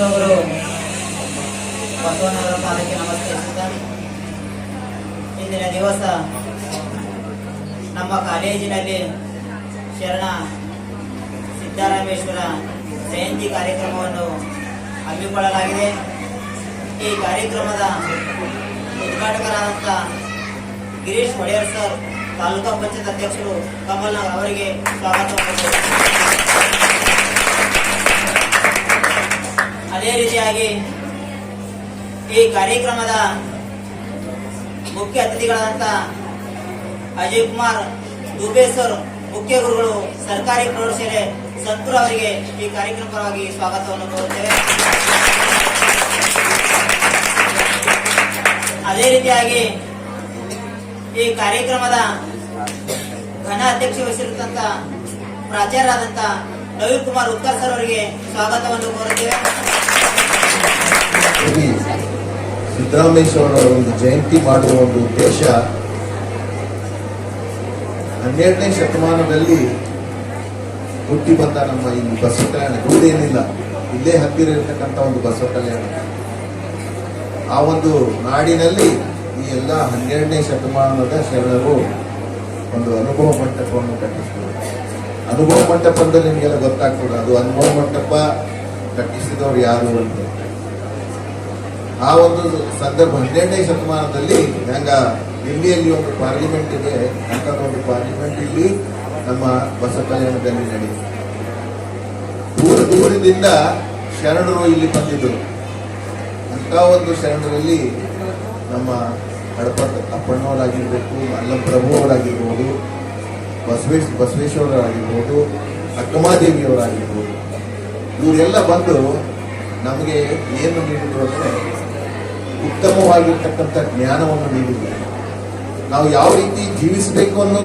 ಅವರು ಬಸವಣ್ಣವರ ಪಾದಕ್ಕೆ ನಮಸ್ಕರಿಸುತ್ತಾ ಇಂದಿನ ದಿವಸ ನಮ್ಮ ಕಾಲೇಜಿನಲ್ಲಿ ಶರಣ ಸಿದ್ದರಾಮೇಶ್ವರ ಜಯಂತಿ ಕಾರ್ಯಕ್ರಮವನ್ನು ಹಮ್ಮಿಕೊಳ್ಳಲಾಗಿದೆ. ಈ ಕಾರ್ಯಕ್ರಮದ ಉದ್ಘಾಟಕರಾದಂಥ ಗಿರೀಶ್ ಒಡೆಯರ್ ಸರ್, ತಾಲೂಕಾ ಪಂಚಾಯತ್ ಅಧ್ಯಕ್ಷರು ಕಮಲ್ನಾಗ್ ಅವರಿಗೆ ಸ್ವಾಗತ. ಅದೇ ರೀತಿಯಾಗಿ ಈ ಕಾರ್ಯಕ್ರಮದ ಮುಖ್ಯ ಅತಿಥಿಗಳಾದಂಥ ಅಜಯ್ ಕುಮಾರ್ ದುಬೆ ಸರ್, ಮುಖ್ಯ ಗುರುಗಳು, ಸರ್ಕಾರಿ ಪ್ರೌಢಶಾಲೆ ಸಂತೂರ್ ಅವರಿಗೆ ಈ ಕಾರ್ಯಕ್ರಮ ಪರವಾಗಿ ಸ್ವಾಗತವನ್ನು ಕೋರುತ್ತೇವೆ. ಅದೇ ರೀತಿಯಾಗಿ ಈ ಕಾರ್ಯಕ್ರಮದ ಘನ ಅಧ್ಯಕ್ಷ ವಹಿಸಿರುತ್ತಂತ ಪ್ರಾಚಾರ್ಯರಾದಂಥ ನವೀನ್ ಕುಮಾರ್ ಉತ್ಕರ್ ಸರ್ ಅವರಿಗೆ ಸ್ವಾಗತವನ್ನು ಕೋರುತ್ತೇವೆ. ಸಿದ್ದರಾಮೇಶ್ವರ ಒಂದು ಜಯಂತಿ ಮಾಡುವ ಒಂದು ಉದ್ದೇಶ 12ನೇ ಶತಮಾನದಲ್ಲಿ ಹುಟ್ಟಿ ಬಂದ ನಮ್ಮ ಈ ಬಸವ ಕಲ್ಯಾಣ ದೂರೇನಿಲ್ಲ, ಇಲ್ಲೇ ಹತ್ತಿರ ಇರತಕ್ಕಂಥ ಒಂದು ಬಸವ ಕಲ್ಯಾಣ. ಆ ಒಂದು ನಾಡಿನಲ್ಲಿ ಈ ಎಲ್ಲ 12ನೇ ಶತಮಾನದ ಶರಣರು ಒಂದು ಅನುಭವ ಮಂಟಪವನ್ನು ಕಟ್ಟಿಸಿದರು. ಅನುಭವ ಮಂಟಪ ಅಂದ್ರೆ ನಿಮಗೆಲ್ಲ ಗೊತ್ತಾಗ್ತದೆ, ಅದು ಅನುಭವ ಮಂಟಪ ಕಟ್ಟಿಸಿದವರು ಯಾರು ಅಂತ. ಆ ಒಂದು ಸಂದರ್ಭ 12ನೇ ಶತಮಾನದಲ್ಲಿ ಹೆಂಗ ದಿಲ್ಲಿಯಲ್ಲಿ ಒಂದು ಪಾರ್ಲಿಮೆಂಟ್ ಇದೆ, ಅಂಥದ್ದೊಂದು ಪಾರ್ಲಿಮೆಂಟ್ ಇಲ್ಲಿ ನಮ್ಮ ಬಸವ ಕಲ್ಯಾಣದಲ್ಲಿ ನಡೆಯಿತು. ದೂರದಿಂದ ಶರಣರು ಇಲ್ಲಿ ಬಂದಿದ್ದರು. ಅಂತ ಒಂದು ಶರಣರಲ್ಲಿ ನಮ್ಮ ಹಡಪದ ಅಪ್ಪಣ್ಣವರಾಗಿರ್ಬೇಕು, ಅಲ್ಲಂ ಪ್ರಭು ಅವರಾಗಿರ್ಬೋದು, ಬಸವೇಶ್ವರರಾಗಿರ್ಬೋದು, ಅಕ್ಕಮಾದೇವಿಯವರಾಗಿರ್ಬೋದು, ಇವರೆಲ್ಲ ಬಂದು ನಮಗೆ ಏನು ನೀಡಿದ್ರು ಅಂದರೆ ಉತ್ತಮವಾಗಿರ್ತಕ್ಕಂಥ ಜ್ಞಾನವನ್ನು ನೀಡಿದ್ರು. ನಾವು ಯಾವ ರೀತಿ ಜೀವಿಸಬೇಕು ಅನ್ನೋ